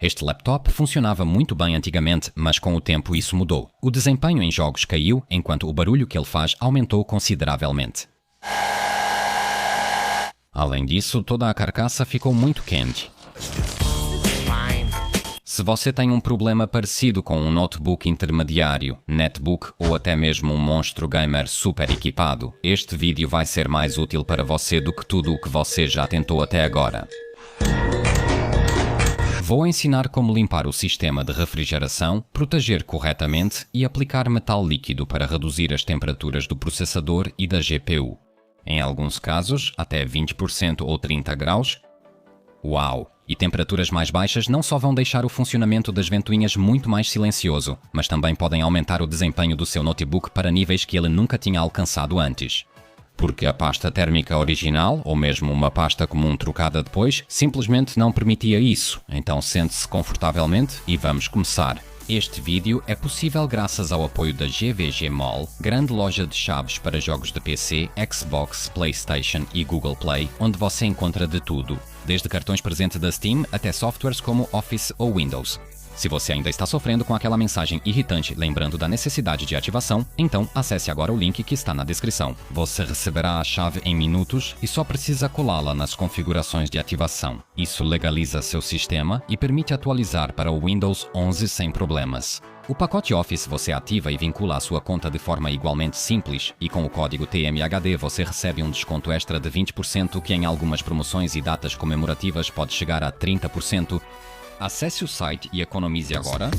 Este laptop funcionava muito bem antigamente, mas com o tempo isso mudou. O desempenho em jogos caiu, enquanto o barulho que ele faz aumentou consideravelmente. Além disso, toda a carcaça ficou muito quente. Se você tem um problema parecido com um notebook intermediário, netbook ou até mesmo um monstro gamer super equipado, este vídeo vai ser mais útil para você do que tudo o que você já tentou até agora. Vou ensinar como limpar o sistema de refrigeração, proteger corretamente e aplicar metal líquido para reduzir as temperaturas do processador e da GPU. Em alguns casos, até 20% ou 30 graus. Uau! E temperaturas mais baixas não só vão deixar o funcionamento das ventoinhas muito mais silencioso, mas também podem aumentar o desempenho do seu notebook para níveis que ele nunca tinha alcançado antes. Porque a pasta térmica original, ou mesmo uma pasta comum trocada depois, simplesmente não permitia isso. Então sente-se confortavelmente e vamos começar. Este vídeo é possível graças ao apoio da GVG Mall, grande loja de chaves para jogos de PC, Xbox, PlayStation e Google Play, onde você encontra de tudo, desde cartões presente da Steam até softwares como Office ou Windows. Se você ainda está sofrendo com aquela mensagem irritante lembrando da necessidade de ativação, então acesse agora o link que está na descrição. Você receberá a chave em minutos e só precisa colá-la nas configurações de ativação. Isso legaliza seu sistema e permite atualizar para o Windows 11 sem problemas. O pacote Office você ativa e vincula à sua conta de forma igualmente simples, e com o código TMHD você recebe um desconto extra de 20% que em algumas promoções e datas comemorativas pode chegar a 30%. Acesse o site e economize agora.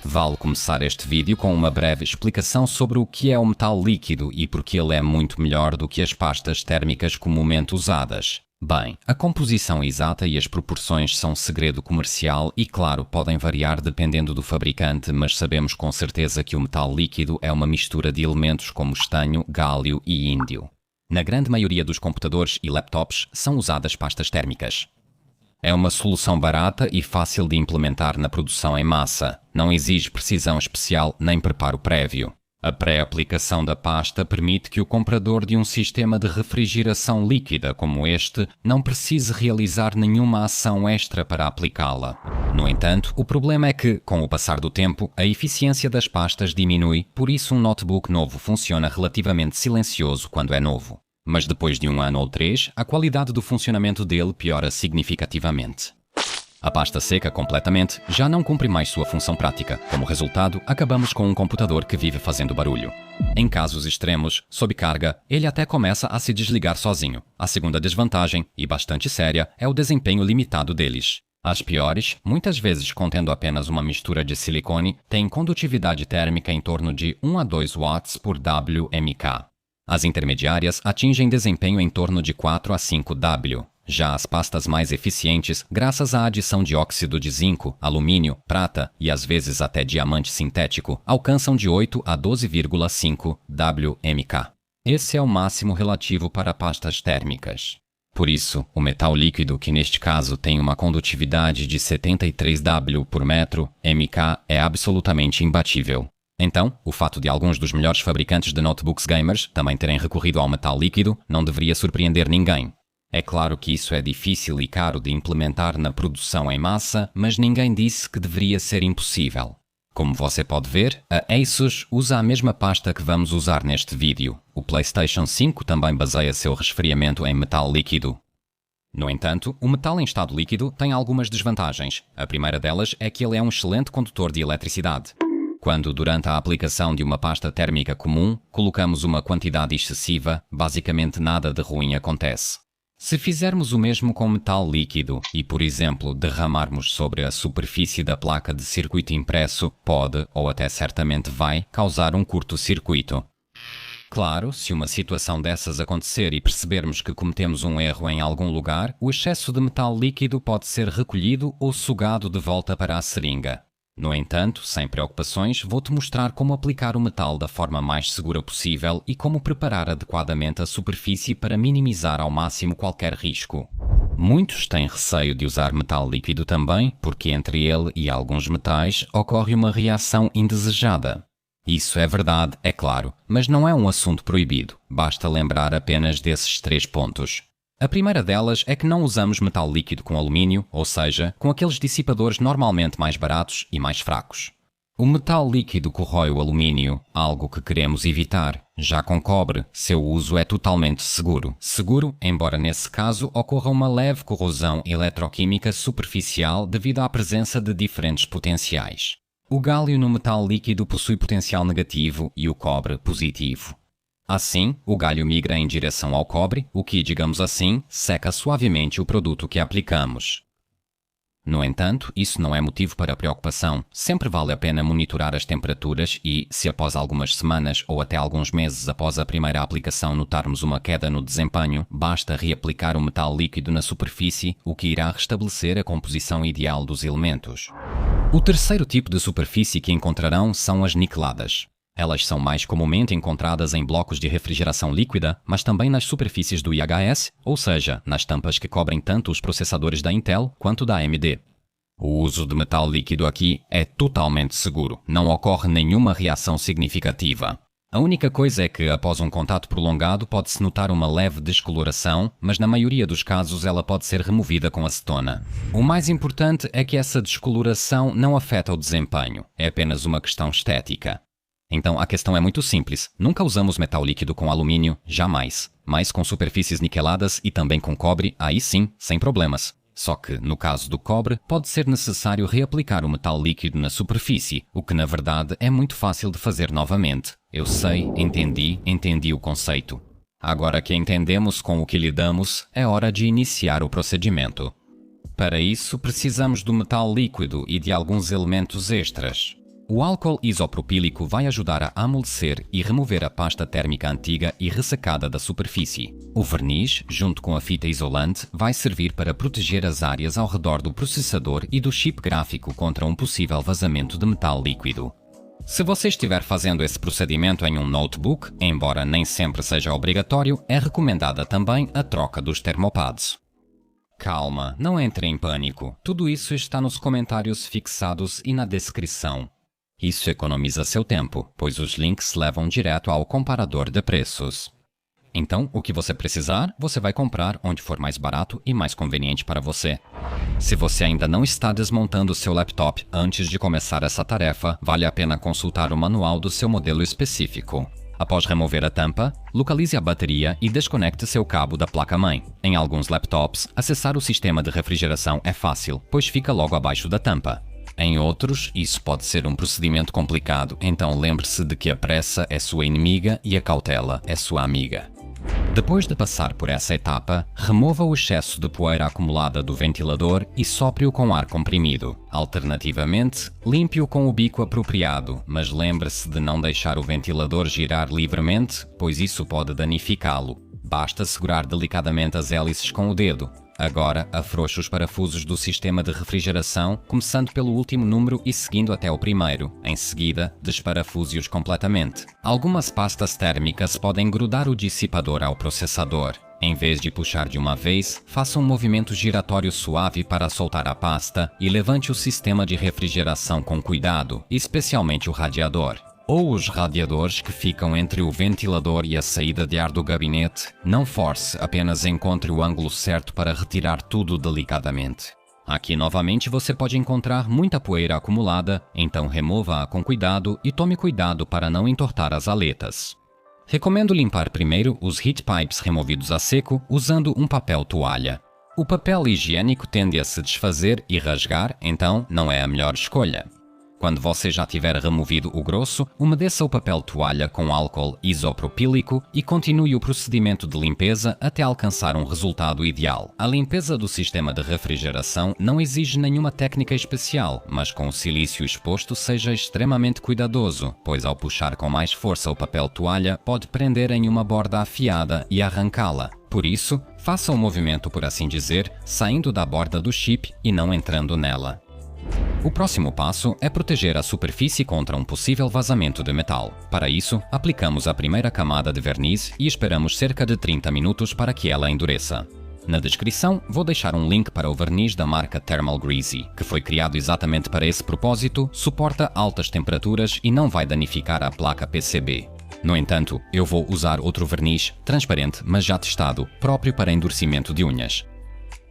Vale começar este vídeo com uma breve explicação sobre o que é o metal líquido e porque ele é muito melhor do que as pastas térmicas comumente usadas. Bem, a composição exata e as proporções são segredo comercial e, claro, podem variar dependendo do fabricante, mas sabemos com certeza que o metal líquido é uma mistura de elementos como estanho, gálio e índio. Na grande maioria dos computadores e laptops são usadas pastas térmicas. É uma solução barata e fácil de implementar na produção em massa. Não exige precisão especial nem preparo prévio. A pré-aplicação da pasta permite que o comprador de um sistema de refrigeração líquida como este não precise realizar nenhuma ação extra para aplicá-la. No entanto, o problema é que, com o passar do tempo, a eficiência das pastas diminui, por isso um notebook novo funciona relativamente silencioso quando é novo. Mas depois de 1 ano ou 3, a qualidade do funcionamento dele piora significativamente. A pasta seca completamente já não cumpre mais sua função prática. Como resultado, acabamos com um computador que vive fazendo barulho. Em casos extremos, sob carga, ele até começa a se desligar sozinho. A segunda desvantagem, e bastante séria, é o desempenho limitado deles. As piores, muitas vezes contendo apenas uma mistura de silicone, têm condutividade térmica em torno de 1 a 2 watts por WMK. As intermediárias atingem desempenho em torno de 4 a 5 W. Já as pastas mais eficientes, graças à adição de óxido de zinco, alumínio, prata e às vezes até diamante sintético, alcançam de 8 a 12,5 WMK. Esse é o máximo relativo para pastas térmicas. Por isso, o metal líquido, que neste caso tem uma condutividade de 73 W por metro MK, é absolutamente imbatível. Então, o fato de alguns dos melhores fabricantes de notebooks gamers também terem recorrido ao metal líquido não deveria surpreender ninguém. É claro que isso é difícil e caro de implementar na produção em massa, mas ninguém disse que deveria ser impossível. Como você pode ver, a Asus usa a mesma pasta que vamos usar neste vídeo. O PlayStation 5 também baseia seu resfriamento em metal líquido. No entanto, o metal em estado líquido tem algumas desvantagens. A primeira delas é que ele é um excelente condutor de eletricidade. Quando, durante a aplicação de uma pasta térmica comum, colocamos uma quantidade excessiva, basicamente nada de ruim acontece. Se fizermos o mesmo com metal líquido e, por exemplo, derramarmos sobre a superfície da placa de circuito impresso, pode, ou até certamente vai, causar um curto-circuito. Claro, se uma situação dessas acontecer e percebermos que cometemos um erro em algum lugar, o excesso de metal líquido pode ser recolhido ou sugado de volta para a seringa. No entanto, sem preocupações, vou-te mostrar como aplicar o metal da forma mais segura possível e como preparar adequadamente a superfície para minimizar ao máximo qualquer risco. Muitos têm receio de usar metal líquido também, porque entre ele e alguns metais ocorre uma reação indesejada. Isso é verdade, é claro, mas não é um assunto proibido. Basta lembrar apenas desses 3 pontos. A primeira delas é que não usamos metal líquido com alumínio, ou seja, com aqueles dissipadores normalmente mais baratos e mais fracos. O metal líquido corrói o alumínio, algo que queremos evitar. Já com cobre, seu uso é totalmente seguro. Seguro, embora nesse caso ocorra uma leve corrosão eletroquímica superficial devido à presença de diferentes potenciais. O gálio no metal líquido possui potencial negativo e o cobre positivo. Assim, o gálio migra em direção ao cobre, o que, digamos assim, seca suavemente o produto que aplicamos. No entanto, isso não é motivo para preocupação. Sempre vale a pena monitorar as temperaturas e, se após algumas semanas ou até alguns meses após a primeira aplicação notarmos uma queda no desempenho, basta reaplicar o metal líquido na superfície, o que irá restabelecer a composição ideal dos elementos. O terceiro tipo de superfície que encontrarão são as niqueladas. Elas são mais comumente encontradas em blocos de refrigeração líquida, mas também nas superfícies do IHS, ou seja, nas tampas que cobrem tanto os processadores da Intel quanto da AMD. O uso de metal líquido aqui é totalmente seguro, não ocorre nenhuma reação significativa. A única coisa é que, após um contato prolongado, pode-se notar uma leve descoloração, mas na maioria dos casos ela pode ser removida com acetona. O mais importante é que essa descoloração não afeta o desempenho, é apenas uma questão estética. Então a questão é muito simples, nunca usamos metal líquido com alumínio, jamais. Mas com superfícies niqueladas e também com cobre, aí sim, sem problemas. Só que, no caso do cobre, pode ser necessário reaplicar o metal líquido na superfície, o que na verdade é muito fácil de fazer novamente. Eu sei, entendi o conceito. Agora que entendemos com o que lidamos, é hora de iniciar o procedimento. Para isso, precisamos do metal líquido e de alguns elementos extras. O álcool isopropílico vai ajudar a amolecer e remover a pasta térmica antiga e ressecada da superfície. O verniz, junto com a fita isolante, vai servir para proteger as áreas ao redor do processador e do chip gráfico contra um possível vazamento de metal líquido. Se você estiver fazendo esse procedimento em um notebook, embora nem sempre seja obrigatório, é recomendada também a troca dos termopads. Calma, não entre em pânico. Tudo isso está nos comentários fixados e na descrição. Isso economiza seu tempo, pois os links levam direto ao comparador de preços. Então, o que você precisar, você vai comprar onde for mais barato e mais conveniente para você. Se você ainda não está desmontando seu laptop antes de começar essa tarefa, vale a pena consultar o manual do seu modelo específico. Após remover a tampa, localize a bateria e desconecte seu cabo da placa-mãe. Em alguns laptops, acessar o sistema de refrigeração é fácil, pois fica logo abaixo da tampa. Em outros, isso pode ser um procedimento complicado, então lembre-se de que a pressa é sua inimiga e a cautela é sua amiga. Depois de passar por essa etapa, remova o excesso de poeira acumulada do ventilador e sopre-o com ar comprimido. Alternativamente, limpe-o com o bico apropriado, mas lembre-se de não deixar o ventilador girar livremente, pois isso pode danificá-lo. Basta segurar delicadamente as hélices com o dedo. Agora, afrouxe os parafusos do sistema de refrigeração, começando pelo último número e seguindo até o primeiro. Em seguida, desparafuse-os completamente. Algumas pastas térmicas podem grudar o dissipador ao processador. Em vez de puxar de uma vez, faça um movimento giratório suave para soltar a pasta e levante o sistema de refrigeração com cuidado, especialmente o radiador. Ou os radiadores que ficam entre o ventilador e a saída de ar do gabinete, não force, apenas encontre o ângulo certo para retirar tudo delicadamente. Aqui novamente você pode encontrar muita poeira acumulada, então remova-a com cuidado e tome cuidado para não entortar as aletas. Recomendo limpar primeiro os heat pipes removidos a seco usando um papel toalha. O papel higiênico tende a se desfazer e rasgar, então não é a melhor escolha. Quando você já tiver removido o grosso, umedeça o papel toalha com álcool isopropílico e continue o procedimento de limpeza até alcançar um resultado ideal. A limpeza do sistema de refrigeração não exige nenhuma técnica especial, mas com o silício exposto seja extremamente cuidadoso, pois ao puxar com mais força o papel toalha pode prender em uma borda afiada e arrancá-la. Por isso, faça o movimento, por assim dizer, saindo da borda do chip e não entrando nela. O próximo passo é proteger a superfície contra um possível vazamento de metal. Para isso, aplicamos a primeira camada de verniz e esperamos cerca de 30 minutos para que ela endureça. Na descrição, vou deixar um link para o verniz da marca Thermal Greasy, que foi criado exatamente para esse propósito, suporta altas temperaturas e não vai danificar a placa PCB. No entanto, eu vou usar outro verniz, transparente, mas já testado, próprio para endurecimento de unhas.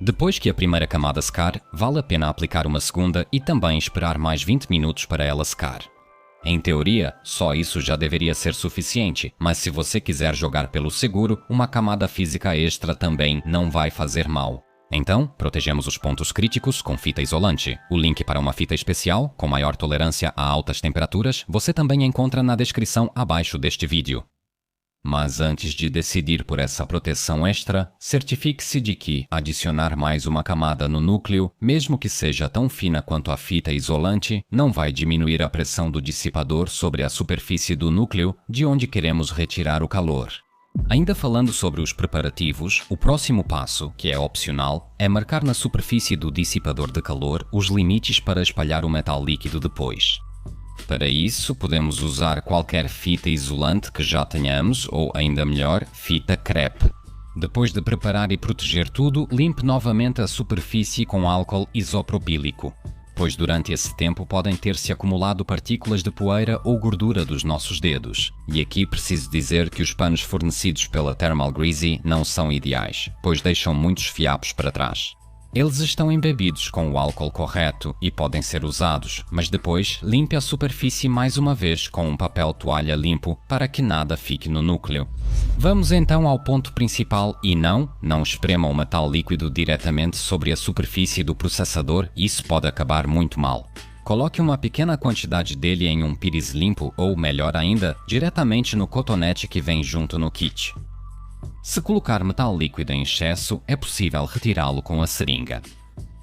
Depois que a primeira camada secar, vale a pena aplicar uma segunda e também esperar mais 20 minutos para ela secar. Em teoria, só isso já deveria ser suficiente, mas se você quiser jogar pelo seguro, uma camada física extra também não vai fazer mal. Então, protegemos os pontos críticos com fita isolante. O link para uma fita especial, com maior tolerância a altas temperaturas, você também encontra na descrição abaixo deste vídeo. Mas antes de decidir por essa proteção extra, certifique-se de que adicionar mais uma camada no núcleo, mesmo que seja tão fina quanto a fita isolante, não vai diminuir a pressão do dissipador sobre a superfície do núcleo, de onde queremos retirar o calor. Ainda falando sobre os preparativos, o próximo passo, que é opcional, é marcar na superfície do dissipador de calor os limites para espalhar o metal líquido depois. Para isso, podemos usar qualquer fita isolante que já tenhamos, ou ainda melhor, fita crepe. Depois de preparar e proteger tudo, limpe novamente a superfície com álcool isopropílico, pois durante esse tempo podem ter-se acumulado partículas de poeira ou gordura dos nossos dedos. E aqui preciso dizer que os panos fornecidos pela Thermal Greasy não são ideais, pois deixam muitos fiapos para trás. Eles estão embebidos com o álcool correto e podem ser usados, mas depois limpe a superfície mais uma vez com um papel toalha limpo para que nada fique no núcleo. Vamos então ao ponto principal e não esprema o metal líquido diretamente sobre a superfície do processador, isso pode acabar muito mal. Coloque uma pequena quantidade dele em um pires limpo ou, melhor ainda, diretamente no cotonete que vem junto no kit. Se colocar metal líquido em excesso, é possível retirá-lo com a seringa.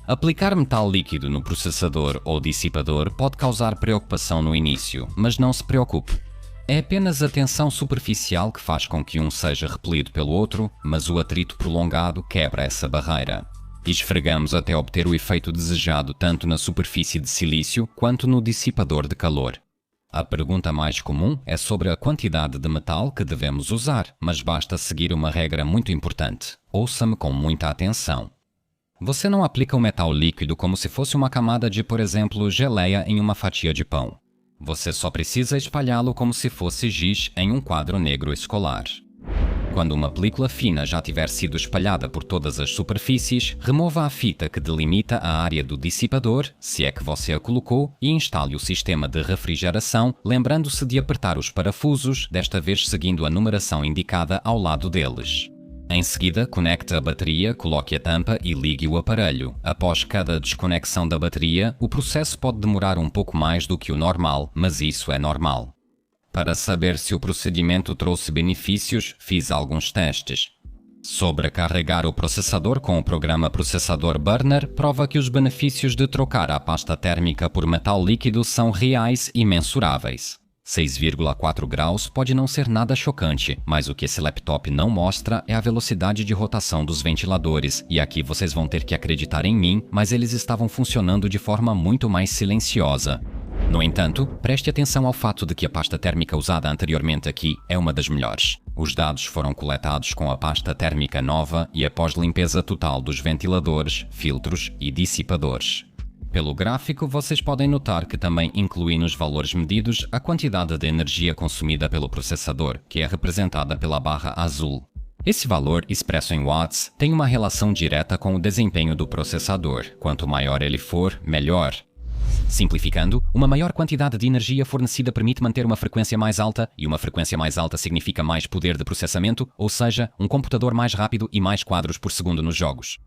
Aplicar metal líquido no processador ou dissipador pode causar preocupação no início, mas não se preocupe. É apenas a tensão superficial que faz com que um seja repelido pelo outro, mas o atrito prolongado quebra essa barreira. Esfregamos até obter o efeito desejado tanto na superfície de silício quanto no dissipador de calor. A pergunta mais comum é sobre a quantidade de metal que devemos usar, mas basta seguir uma regra muito importante. Ouça-me com muita atenção. Você não aplica o metal líquido como se fosse uma camada de, por exemplo, geleia em uma fatia de pão. Você só precisa espalhá-lo como se fosse giz em um quadro negro escolar. Quando uma película fina já tiver sido espalhada por todas as superfícies, remova a fita que delimita a área do dissipador, se é que você a colocou, e instale o sistema de refrigeração, lembrando-se de apertar os parafusos, desta vez seguindo a numeração indicada ao lado deles. Em seguida, conecte a bateria, coloque a tampa e ligue o aparelho. Após cada desconexão da bateria, o processo pode demorar um pouco mais do que o normal, mas isso é normal. Para saber se o procedimento trouxe benefícios, fiz alguns testes. Sobrecarregar o processador com o programa Processador Burner prova que os benefícios de trocar a pasta térmica por metal líquido são reais e mensuráveis. 6,4 graus pode não ser nada chocante, mas o que esse laptop não mostra é a velocidade de rotação dos ventiladores, e aqui vocês vão ter que acreditar em mim, mas eles estavam funcionando de forma muito mais silenciosa. No entanto, preste atenção ao fato de que a pasta térmica usada anteriormente aqui é uma das melhores. Os dados foram coletados com a pasta térmica nova e após limpeza total dos ventiladores, filtros e dissipadores. Pelo gráfico, vocês podem notar que também inclui nos valores medidos a quantidade de energia consumida pelo processador, que é representada pela barra azul. Esse valor, expresso em watts, tem uma relação direta com o desempenho do processador. Quanto maior ele for, melhor. Simplificando, uma maior quantidade de energia fornecida permite manter uma frequência mais alta, e uma frequência mais alta significa mais poder de processamento, ou seja, um computador mais rápido e mais quadros por segundo nos jogos.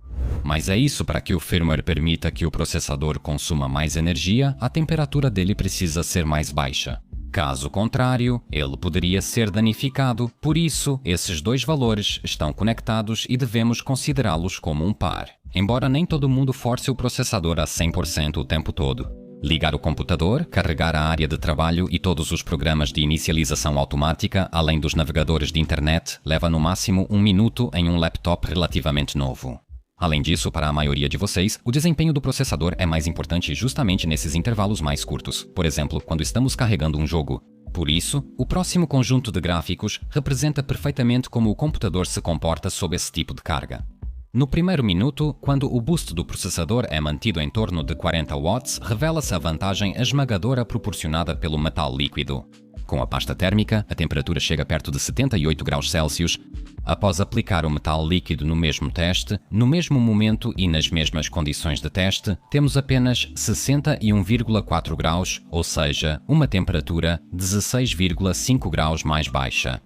Mas é isso, para que o firmware permita que o processador consuma mais energia, a temperatura dele precisa ser mais baixa. Caso contrário, ele poderia ser danificado, por isso, esses dois valores estão conectados e devemos considerá-los como um par. Embora nem todo mundo force o processador a 100% o tempo todo. Ligar o computador, carregar a área de trabalho e todos os programas de inicialização automática, além dos navegadores de internet, leva no máximo 1 minuto em um laptop relativamente novo. Além disso, para a maioria de vocês, o desempenho do processador é mais importante justamente nesses intervalos mais curtos, por exemplo, quando estamos carregando um jogo. Por isso, o próximo conjunto de gráficos representa perfeitamente como o computador se comporta sob esse tipo de carga. No primeiro minuto, quando o boost do processador é mantido em torno de 40 watts, revela-se a vantagem esmagadora proporcionada pelo metal líquido. Com a pasta térmica, a temperatura chega perto de 78 graus Celsius. Após aplicar o metal líquido no mesmo teste, no mesmo momento e nas mesmas condições de teste, temos apenas 61,4 graus, ou seja, uma temperatura 16,5 graus mais baixa.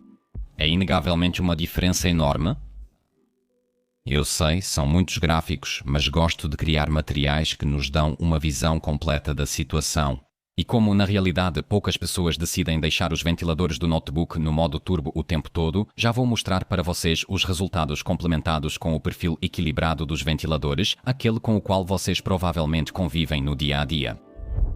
É inegavelmente uma diferença enorme. Eu sei, são muitos gráficos, mas gosto de criar materiais que nos dão uma visão completa da situação. E como na realidade poucas pessoas decidem deixar os ventiladores do notebook no modo turbo o tempo todo, já vou mostrar para vocês os resultados complementados com o perfil equilibrado dos ventiladores, aquele com o qual vocês provavelmente convivem no dia a dia.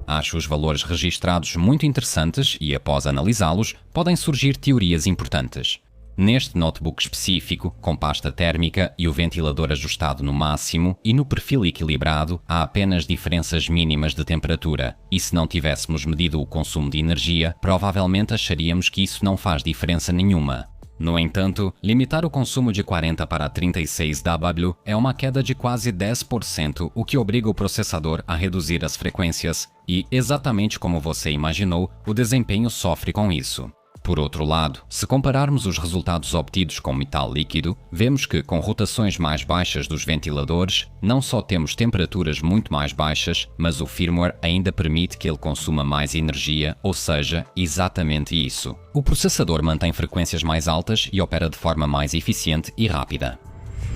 Acho os valores registrados muito interessantes e, após analisá-los, podem surgir teorias importantes. Neste notebook específico, com pasta térmica e o ventilador ajustado no máximo e no perfil equilibrado, há apenas diferenças mínimas de temperatura, e se não tivéssemos medido o consumo de energia, provavelmente acharíamos que isso não faz diferença nenhuma. No entanto, limitar o consumo de 40 para 36 W é uma queda de quase 10%, o que obriga o processador a reduzir as frequências, e, exatamente como você imaginou, o desempenho sofre com isso. Por outro lado, se compararmos os resultados obtidos com metal líquido, vemos que, com rotações mais baixas dos ventiladores, não só temos temperaturas muito mais baixas, mas o firmware ainda permite que ele consuma mais energia, ou seja, exatamente isso. O processador mantém frequências mais altas e opera de forma mais eficiente e rápida.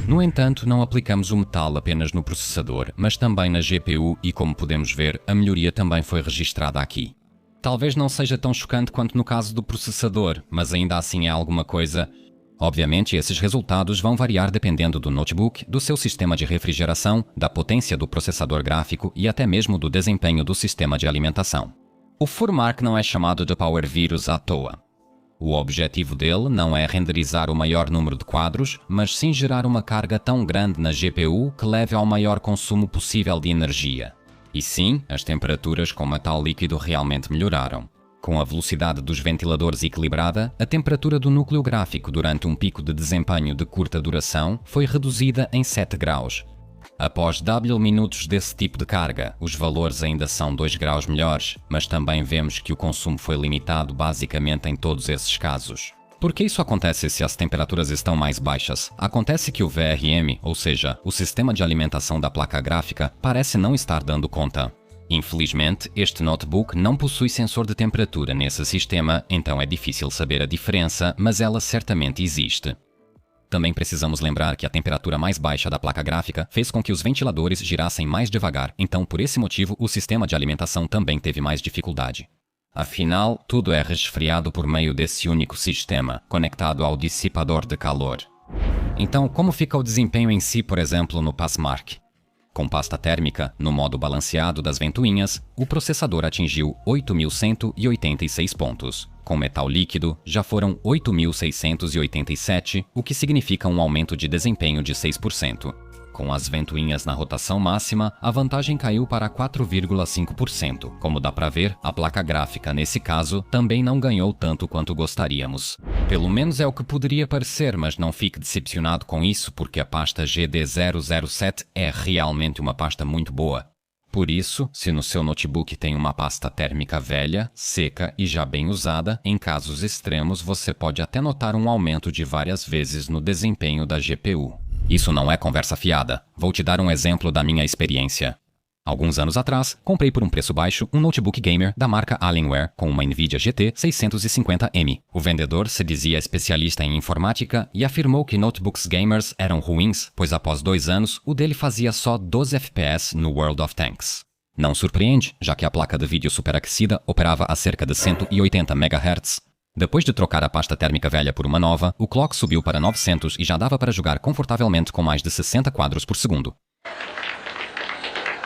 No entanto, não aplicamos o metal apenas no processador, mas também na GPU e, como podemos ver, a melhoria também foi registrada aqui. Talvez não seja tão chocante quanto no caso do processador, mas ainda assim é alguma coisa. Obviamente, esses resultados vão variar dependendo do notebook, do seu sistema de refrigeração, da potência do processador gráfico e até mesmo do desempenho do sistema de alimentação. O FurMark não é chamado de Power Virus à toa. O objetivo dele não é renderizar o maior número de quadros, mas sim gerar uma carga tão grande na GPU que leve ao maior consumo possível de energia. E sim, as temperaturas com metal líquido realmente melhoraram. Com a velocidade dos ventiladores equilibrada, a temperatura do núcleo gráfico durante um pico de desempenho de curta duração foi reduzida em 7 graus. Após W minutos desse tipo de carga, os valores ainda são 2 graus melhores, mas também vemos que o consumo foi limitado basicamente em todos esses casos. Por que isso acontece se as temperaturas estão mais baixas? Acontece que o VRM, ou seja, o sistema de alimentação da placa gráfica, parece não estar dando conta. Infelizmente, este notebook não possui sensor de temperatura nesse sistema, então é difícil saber a diferença, mas ela certamente existe. Também precisamos lembrar que a temperatura mais baixa da placa gráfica fez com que os ventiladores girassem mais devagar, então por esse motivo o sistema de alimentação também teve mais dificuldade. Afinal, tudo é resfriado por meio desse único sistema, conectado ao dissipador de calor. Então, como fica o desempenho em si, por exemplo, no PassMark? Com pasta térmica, no modo balanceado das ventoinhas, o processador atingiu 8.186 pontos. Com metal líquido, já foram 8.687, o que significa um aumento de desempenho de 6%. Com as ventoinhas na rotação máxima, a vantagem caiu para 4,5%. Como dá para ver, a placa gráfica, nesse caso, também não ganhou tanto quanto gostaríamos. Pelo menos é o que poderia parecer, mas não fique decepcionado com isso, porque a pasta GD007 é realmente uma pasta muito boa. Por isso, se no seu notebook tem uma pasta térmica velha, seca e já bem usada, em casos extremos você pode até notar um aumento de várias vezes no desempenho da GPU. Isso não é conversa fiada. Vou te dar um exemplo da minha experiência. Alguns anos atrás, comprei por um preço baixo um notebook gamer da marca Alienware com uma NVIDIA GT 650M. O vendedor se dizia especialista em informática e afirmou que notebooks gamers eram ruins, pois após 2 anos, o dele fazia só 12 FPS no World of Tanks. Não surpreende, já que a placa de vídeo superaquecida operava a cerca de 180 MHz. Depois de trocar a pasta térmica velha por uma nova, o clock subiu para 900 e já dava para jogar confortavelmente com mais de 60 quadros por segundo.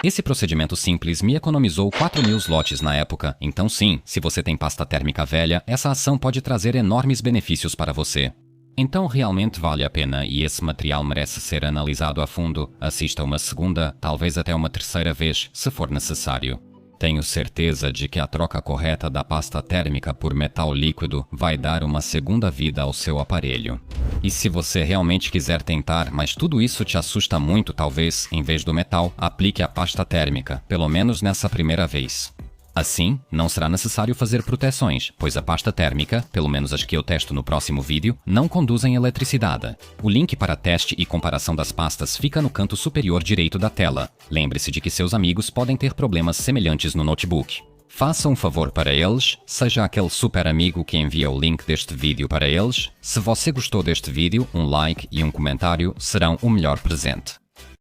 Esse procedimento simples me economizou 4.000 slots na época, então sim, se você tem pasta térmica velha, essa ação pode trazer enormes benefícios para você. Então realmente vale a pena e esse material merece ser analisado a fundo. Assista uma segunda, talvez até uma terceira vez, se for necessário. Tenho certeza de que a troca correta da pasta térmica por metal líquido vai dar uma segunda vida ao seu aparelho. E se você realmente quiser tentar, mas tudo isso te assusta muito talvez, em vez do metal, aplique a pasta térmica, pelo menos nessa primeira vez. Assim, não será necessário fazer proteções, pois a pasta térmica, pelo menos as que eu testo no próximo vídeo, não conduzem eletricidade. O link para teste e comparação das pastas fica no canto superior direito da tela. Lembre-se de que seus amigos podem ter problemas semelhantes no notebook. Faça um favor para eles, seja aquele super amigo que envia o link deste vídeo para eles. Se você gostou deste vídeo, um like e um comentário serão o melhor presente.